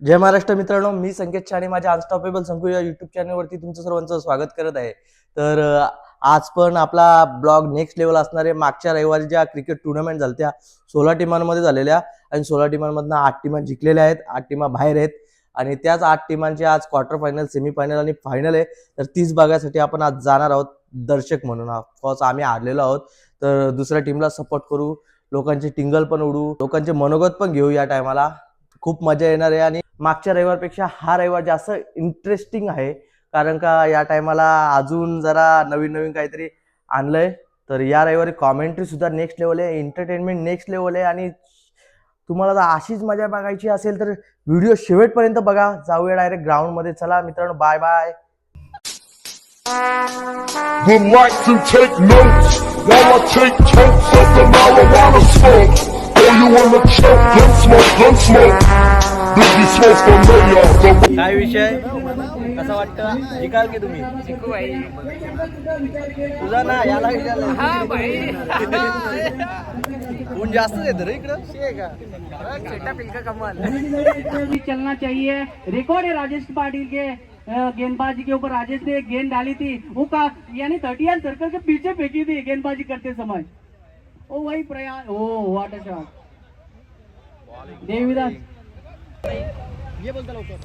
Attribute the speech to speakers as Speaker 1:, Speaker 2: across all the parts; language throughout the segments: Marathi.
Speaker 1: जय महाराष्ट्र मित्रांनो, मी संकेत आणि माझ्या अनस्टॉपेबल संकू या युट्यूब चॅनलवरती तुमचं सर्वांचं स्वागत करत आहे. तर आज पण आपला ब्लॉग नेक्स्ट लेवल असणार आहे. मागच्या रविवारी ज्या क्रिकेट टुर्नामेंट झाल्या 16 टीमांमध्ये झालेल्या आणि 16 टीमांमधनं 8 टीमा जिंकलेल्या आहेत, 8 टीमा बाहेर आहेत आणि त्याच 8 टीमांचे आज क्वार्टर फायनल, सेमीफायनल आणि फायनल आहे. तर तीच बघायसाठी आपण आज जाणार आहोत दर्शक म्हणून. ऑफकोर्स आम्ही हारलेलो आहोत, तर दुसऱ्या टीमला सपोर्ट करू, लोकांची टिंगल पण उडू, लोकांचे मनोगत पण घेऊ. या टायमाला खूप मजा येणार आहे आणि मागच्या रविवारपेक्षा हा रविवार जास्त इंटरेस्टिंग आहे, कारण का या टायमाला अजून जरा नवीन नवीन काहीतरी आणलंय. तर या रविवारी कॉमेंट्री सुद्धा नेक्स्ट लेवल आहे, एंटरटेनमेंट नेक्स्ट लेवल आहे आणि तुम्हाला जर अशीच मजा बघायची असेल तर व्हिडिओ शेवटपर्यंत बघा. जाऊया डायरेक्ट ग्राउंड मध्ये. चला मित्रांनो, bye bye.
Speaker 2: Would like to take notes while I take totes of the marijuana smoke. Oh, you wanna choke? Gun smoke, gun smoke. Biggie smoke for mayor.
Speaker 1: काय विषय कसं वाटतं? जिकाल की तुम्ही?
Speaker 3: जिंकू भाई.
Speaker 1: तुझा ना याला
Speaker 3: हा भाई.
Speaker 1: ऊन जास्त येतं रे इकडं.
Speaker 3: छोटा पिलका कमाल.
Speaker 4: भी चलना चाहिए. रिकॉर्ड है राजेश पाटिल के गेंदबाजी के ऊपर. राजेश ने एक गेंद डाली थी, वो का यानी 30 सर्कल के पीछे फेंकी थी गेंदबाजी करते समय. ओ वही प्रयास. Oh what a shot. Devidas ये बोलता लवकर.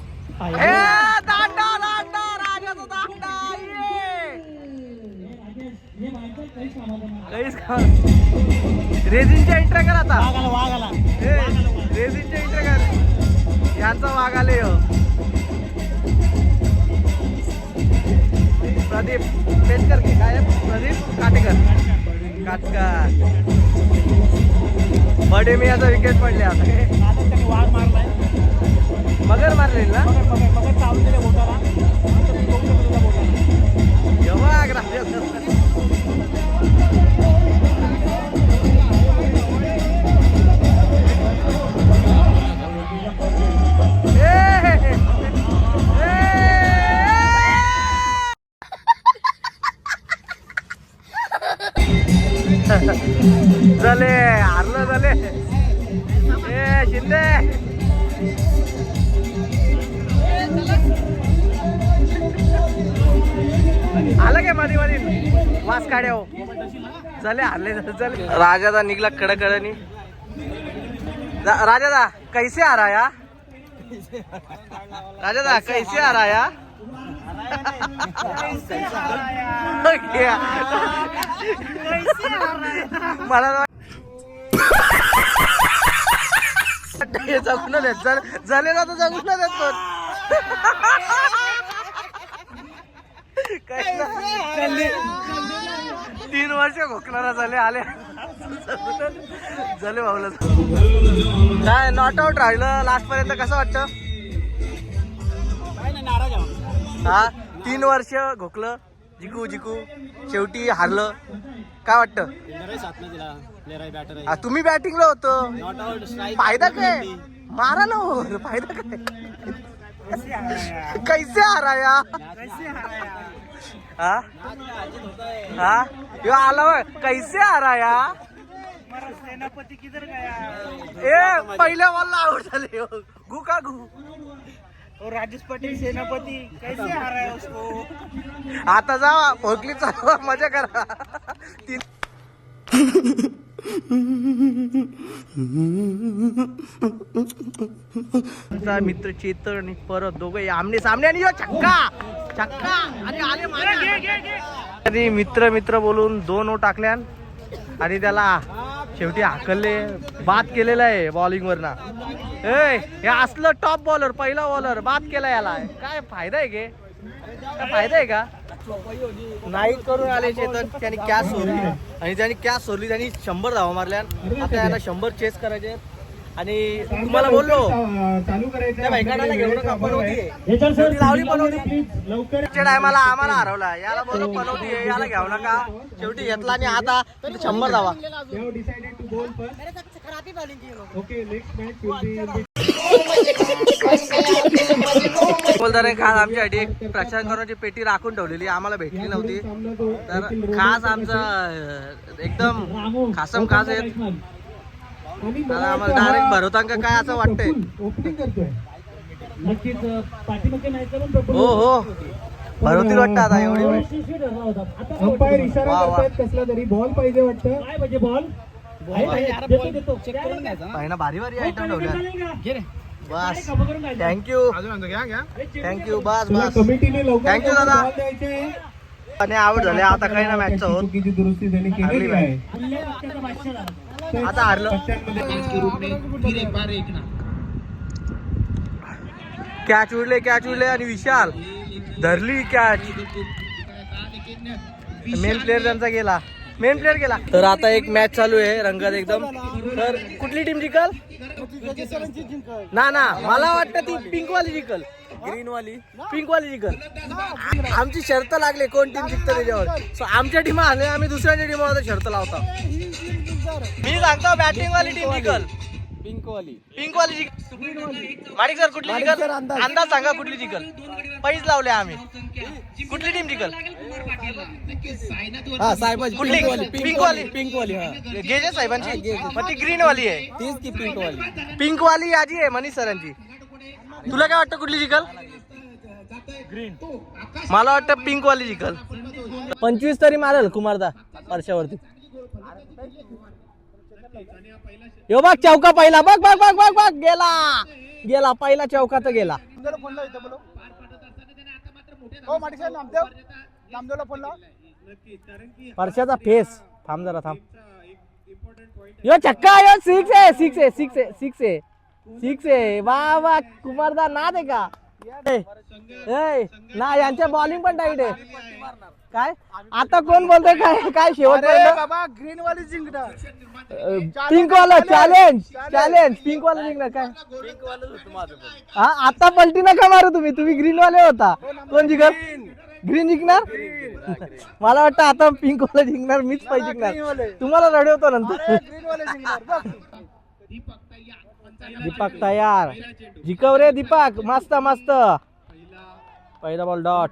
Speaker 3: दांडा दांडा राजाचा दांडा.
Speaker 1: रेझिनच्या एंट्री कर आता. रेझिनच्या एंट्री कर. यांचा वाघ आले. प्रदीप पेटकर की काय? प्रदीप काटेकर. बडे मी आता विकेट पडले. आता
Speaker 4: वाघ मारलाय.
Speaker 1: मगर मारले ना.
Speaker 4: मगर चावलेले बोटाला.
Speaker 1: झाले हारलं झाले. ए शिंदे आलं काय मध्ये मध्ये वास काढ्या हो. झाले हारले झाले. राजादा निघला कडकडनी. राजादा कैसे आ रहा या? राजादा कैसे आ रहा या? मला जगून देत झाले ना तर जगून देत पण. तीन वर्ष खोकणारा झाले आले झाले भाऊला. काय नॉट आउट राहिलं लास्ट पर्यंत. कसं वाटतं? हा 3 वर्ष घोकलं, जिकू जिकू शेवटी हारलं. काय वाटतं? तुम्ही बॅटिंगला होतं. फायदा काय? मारा ना हो. फायदा काय? कैसे हारा या? हा हा यो आला होय. कैसे हारा या?
Speaker 4: सेनापती किधर गया?
Speaker 1: ए पहिल्या बॉलला आउट झाले. गु का गु.
Speaker 4: और राजेश पाटिल सेनापति कैसे आ रहा है उसको?
Speaker 1: आता जा भोगली चालवा, मजा करा. मित्र चेतन आणि परत दोघे आमने सामने आणि छक्का छक्का आणि आले मागे. मित्र मित्र बोलून 2 ओव्हर टाकल्या आणि त्याला शेवटी हाकलले. बाद केलेला आहे बॉलिंग वरना. हे असलं टॉप बॉलर, पहिला बॉलर बाद केला याला. काय फायदा आहे गे? काय फायदा आहे का? नाही करून आले चेतन. त्यांनी कॅच सोडली आणि त्यांनी कॅच सोडली. त्यांनी 100 धावा मारल्या. आता यांना 100 चेस करायचे. आणि तुम्हाला बोललो त्या भाईकाडाला घेऊन नका. पनवती लावली. पनवती टायमाला आम्हाला हरवला. याला बोललो पनवती आहे, याला घेऊ नका. शेवटी घेतला आणि आता 100 धावा. बोलताना खास आमच्यासाठी एक प्रशांत करूची पेटी राखून ठेवलेली, आम्हाला भेटली नव्हती. तर खास आमचं एकदम खासम खास आहेत. आम्हाला डायरेक्ट भरवता का काय असं वाटतंय.
Speaker 4: नक्कीच पाठीमागे मॅचचा पण प्रपोज
Speaker 1: हो हो भरवतील वाटतं आता एवढी वेळ.
Speaker 5: अंपायर इशारा
Speaker 1: वा, वा.
Speaker 5: करतायत कसला तरी बॉल पाहिजे वाटतं.
Speaker 4: काय पाहिजे बॉल देतो
Speaker 1: पाहिजे भारी भारी आयटम ठेवल्या बस
Speaker 4: करून घ्यायचं.
Speaker 1: थँक्यू थँक्यू बस
Speaker 5: तुला
Speaker 1: बस
Speaker 5: कमिटीने लवकर
Speaker 1: Thank you, दादा.
Speaker 5: बॉल द्यायचे.
Speaker 1: आणि आवड झाली आता काही ना मॅचचं होत
Speaker 5: चुकीची दुरुस्ती त्यांनी
Speaker 1: हरली
Speaker 5: केलेली
Speaker 1: बाई.
Speaker 5: आहे.
Speaker 4: हल्ले वाक्याचा भाष्य झाला.
Speaker 1: आता हारलो कॅच उडले आणि विशाल धरली कॅच मेन प्लेअर त्यांचा गेला तर आता एक मॅच चालू आहे रंगत एकदम तर कुठली टीम जिंकल ना मला वाटतं ती पिंकवाली जिंकल ग्रीनवाली पिंकवाली जिंकल आमची शर्त लागली कोण टीम जिंकतं त्याच्यावर सो आमच्या टीम आले आम्ही दुसऱ्यांच्या टीमवर शर्त लावतो मी सांगतो बॅटिंग वाली टीम जिंकल पिंकवाली जिंकल माडिक सर कुठली जिंकल अंदाज सांगा कुठली जिंकल पैज लावले आम्ही कुठली टीम जिंकल कुठली पिंकवाली गेजे साहेबांची मग ती ग्रीनवाली आहे तीच ती पिंकवाली याची आहे मनीष सरांची तुला काय वाटतं कुठली जिंकल ग्रीन मला वाटतं पिंकवाली जिंकल 25 तरी मारेल कुमारदा वर्षावरती यो बघ चौका पहिला बघ गेला पहिला चौका तर गेला वर्षाचा फेस थांब जरा थांब यो छक्का यो सिक्स आहे वा कुमारदा ना दे का ना यांच्या बॉलिंग पण टाईट आहे काय आता कोण बोलतोय काय शेवट
Speaker 5: ग्रीन वाली जिंकणार
Speaker 1: पिंक वाला चॅलेंज पिंक वाला जिंकणार काय हा आता पलटी नका मारू तुम्ही ग्रीन वाले होता कोण जिंकणार ग्रीन जिंकणार मला वाटतं आता पिंक वाला जिंकणार मीच पाहिजे जिंकणार तुम्हाला रडवतो नंतर दीपक तयार जिकव रे दीपक मस्त पहिला बॉल डॉट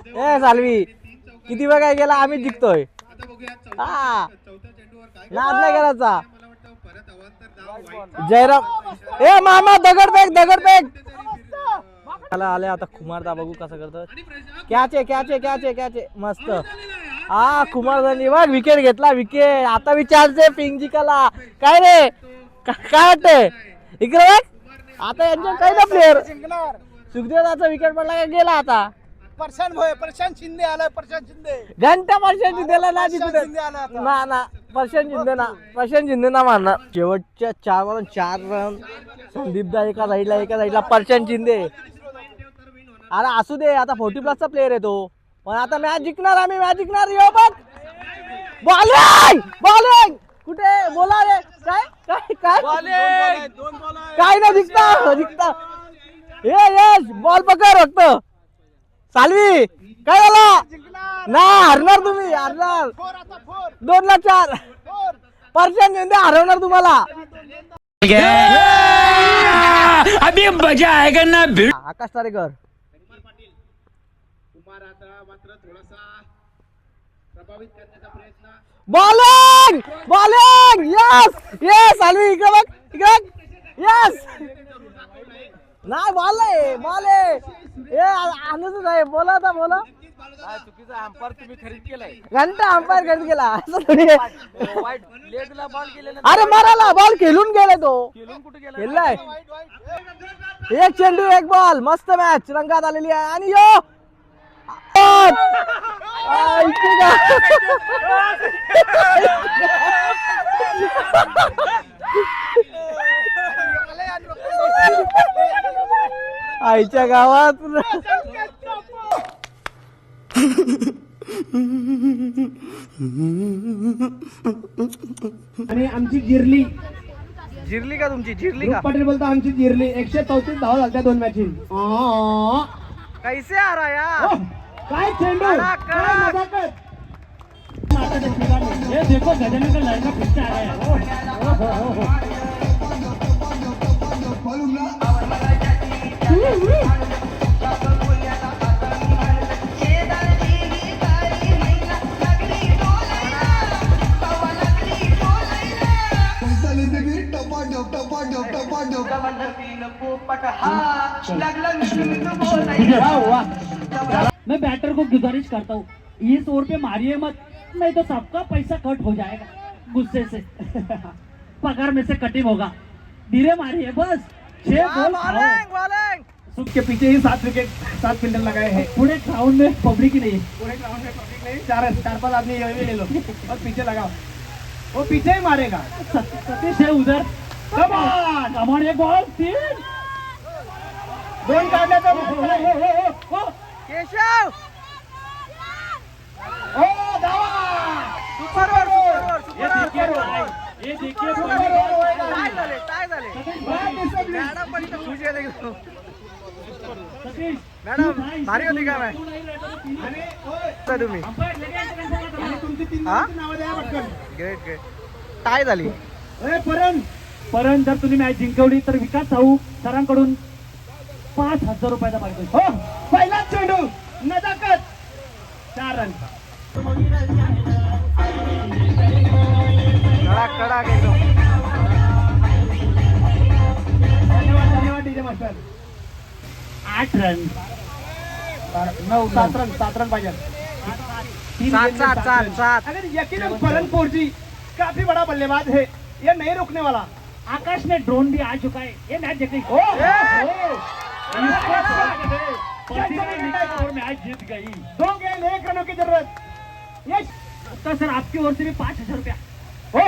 Speaker 1: ए साल्वी किती वेळ काय गेला आम्ही जिंकतोय हा नाद नाही करायचा जयराम ए मामा दगड फेक आले आता कुमारदा बघू कसं करतो कॅच आहे मस्त हा कुमारदानी बघ विकेट घेतला आता विचारते पिंक जिंकला काय रे काय वाटतंय इकडे बघ आता यांच्या काही ना प्लेअर सुखदेवचा विकेट पडला का गेला आता
Speaker 5: प्रशांत शिंदे आलाय
Speaker 1: घंटा प्रशांत शिंदेला ना जिंकू ना प्रशांत शिंदे ना मारणार शेवटच्या 4 रन संदीपदा एका साईडला प्रशांत शिंदे अरे असू दे आता 40+ प्लेअर आहे तो पण आता मॅच जिंकणार यो बघ बॉलिंग कुठे बोला रे काय ना जिंकता यश बॉल पकड फक्त साल्वी काय झाला ना हरणार तुम्ही 2-4 प्रशांत शिंदे हरवणार तुम्हाला
Speaker 3: अभी मजा आएगा ना
Speaker 1: आकाश तारेकर बॉलिंग यस साल्वी इकडे बघ यस नाही बॉल आहे आनंद आहे बोला
Speaker 3: चुकीचा अंपायर तुम्ही खरीद केलाय
Speaker 1: घंटा अंपायर खरेदी केला असं थोडी आहे.
Speaker 3: वाईट लेगला बॉल केलेला
Speaker 1: अरे मारायला बॉल खेळून गेले तो
Speaker 3: कुठे गेला
Speaker 1: खेळलाय एक चेंडू एक बॉल मस्त मॅच रंगात आलेली आहे आणि यो इथे का? आईच्या गावात
Speaker 5: आणि आमची जिरली
Speaker 1: जिरली का तुमची जिरली का
Speaker 5: पाटील बोलतो आमची जिरली 134 धावा झाल्या 2 मॅचेस
Speaker 1: कैसे आ रहा यार
Speaker 5: काय चेंडू काय नजाकत
Speaker 4: ये देखो गजनी का लड़का फिर से आ गया मैं बैटर को गुजारिश करता हूँ इस ओवर पे मारिए मत, नहीं तो सबका पैसा कट हो जाएगा गुस्से से। पगार में से कटिंग होगा, धीरे मारिए बस। 6 बॉल खाओ।
Speaker 5: सुख के पीछे ही 7 विकेट 7 फील्डर लगाए हैं।
Speaker 4: पूरे ग्राउंड में पब्लिक ही नहीं है।
Speaker 5: पूरे ग्राउंड में पब्लिक नहीं, 4-5 आदमी ये भी ले लो और पीछे लगाओ, वो पीछे ही मारेगा।
Speaker 4: सतीश है उधर। कमान एक बॉल 3
Speaker 5: दोन काढले तर
Speaker 3: केशव
Speaker 5: ओ धावा
Speaker 3: सुपर
Speaker 4: ये देखिए
Speaker 3: काय झाले
Speaker 5: डिसिप्लिन
Speaker 3: मॅडम पण इथं खुश आहे एकदम.
Speaker 4: सतीश
Speaker 3: मॅडम भारी होती का मॅच
Speaker 5: आणि ओय,
Speaker 3: तुम्ही
Speaker 5: आणि तुमची 3
Speaker 3: हा?
Speaker 5: नावं द्या पटकन.
Speaker 3: ग्रेट ग्रेट काय झाली
Speaker 5: ए परन
Speaker 4: परंतु जर तुम्ही मॅच जिंकवली तर विकास साहू सरांकडून 5,000 रुपयाचा मागतोय.
Speaker 5: हो पहिला चेंडू नजाकत 4 रन.
Speaker 3: कडक कडक एकदम.
Speaker 5: धन्यवाद डीजे मास्टर.
Speaker 4: 8 रन
Speaker 5: 7 रन पाहिजे.
Speaker 3: 7
Speaker 5: अगर यकीनन परन फोर्जी काफी बड़ा बल्लेबाज है, ये नहीं रुकने वाला.
Speaker 4: आकाश में ड्रोन भी आ चुका है. ये मैच देखने
Speaker 5: ओ,
Speaker 4: और मैच जीत गई.
Speaker 5: 2 गेंद 1 रनों की जरूरत. यस
Speaker 4: तो सर आपकी ओर से भी 5,000 रुपया.
Speaker 5: हो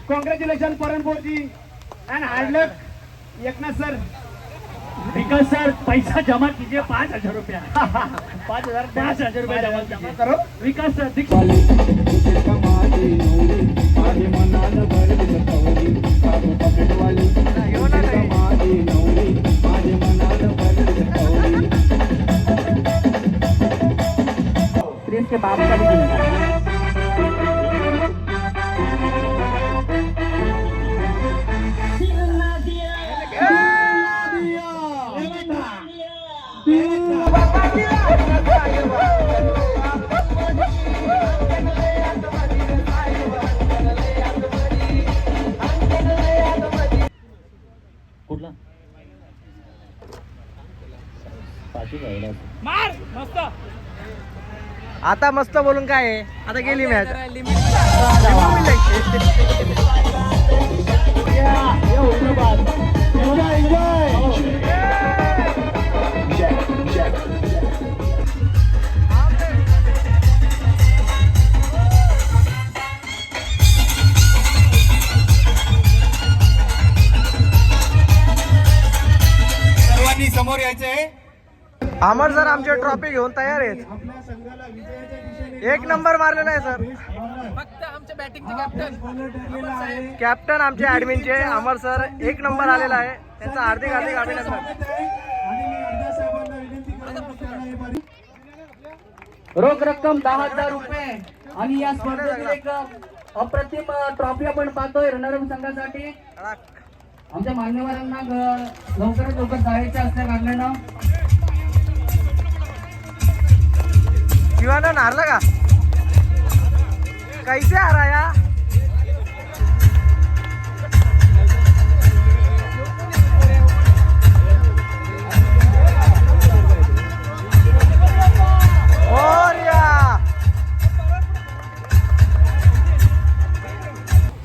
Speaker 5: कॉन्ग्रेच्युलेशन परन फोर्जी एंड हार्ड लक एकनाथ सर.
Speaker 4: विकास सर पैसा जमा कीजिए 5,000 रुपया. 5,000 रुपया जमा कीजिए.
Speaker 5: करो.
Speaker 4: विकास सर दीक्षित प्रेस के बाप का भी कुठला
Speaker 3: आता मस्त बोलून काय आहे आता गेली मॅच
Speaker 5: सर्वांनी समोर यायचंय.
Speaker 3: अमर सर आमचे ट्रॉफी घेऊन तयार आहेत.
Speaker 5: आपल्या संघाला विजयाच्या दिशेने
Speaker 3: 1 नंबर मारलेला आहे सर.
Speaker 5: फक्त आमच्या बॅटिंगचे कॅप्टन
Speaker 3: कॅप्टन आमचे ऍडमिनचे अमर सर 1 नंबर आलेला आहे. त्यांचा हार्दिक हार्दिक अभिनंदन.
Speaker 5: आणि मी अर्धा साहेबांना विनंती करतो.
Speaker 4: रोख रक्कम 10,000 रुपये आणि या स्पर्धेतील एक अप्रतिम ट्रॉफी आपण पाहतोय रनरअप संघासाठी. आमच्या मान्यवरांना लवकरात लवकर जायचे असल्या कारणानं
Speaker 3: शिवानंद हारला का कैसे हारा या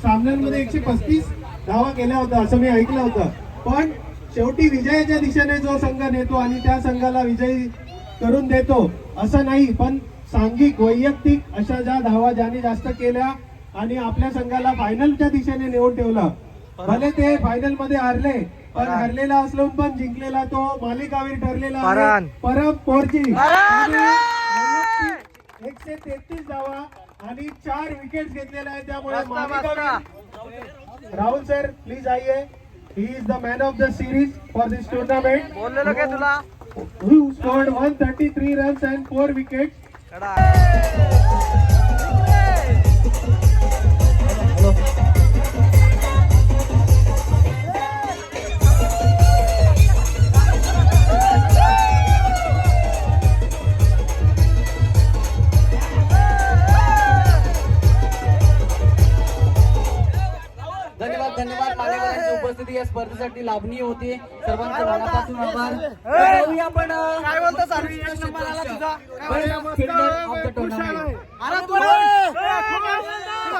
Speaker 5: सामन्यांमध्ये 135 धावा केल्या होत्या असं मी ऐकलं होतं. पण शेवटी विजयाच्या दिशेने जो संघ नेतो आणि त्या संघाला विजयी करून देतो असं नाही, पण सांघिक वैयक्तिक अशा ज्या धावा ज्यांनी जास्त केल्या आणि आपल्या संघाला फायनलच्या दिशेने नेऊन ठेवलं. भले ते फायनल मध्ये हारले पण हरलेला असलो पण जिंकलेला तो मालिकावीर ठरलेला आहे. परम पोर्जी 133 धावा आणि 4 विकेट घेतलेल्या आहेत. त्यामुळे मालिकावीर राहुल सर प्लीज आइए. He is the man of the series for this tournament.
Speaker 3: बोललेलो काय तुला
Speaker 5: who scored 133 runs and 4 wickets.
Speaker 4: धन्यवाद मान्यवरांची उपस्थिती या स्पर्धेसाठी लाभनीय होती. सर्वांचे मनापासून आभार. तर जाऊया आपण
Speaker 3: काय बोलतो सारवी एक नंबर आला तुझा
Speaker 4: फिल्डर ऑफ द टुर्नामेंट.
Speaker 3: अरे तुला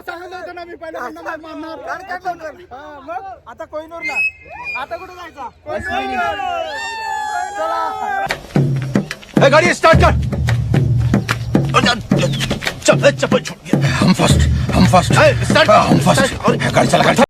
Speaker 3: सांगितलं होतं ना मी पहिला नंबर मारणार. काय बोलतो मग आता कोहिनूरला आता कुठे जायचा चला
Speaker 6: गाड़ी स्टार्ट कर चल चप्पल छूट गया हम फर्स्ट स्टार्ट हम फर्स्ट गाड़ी चला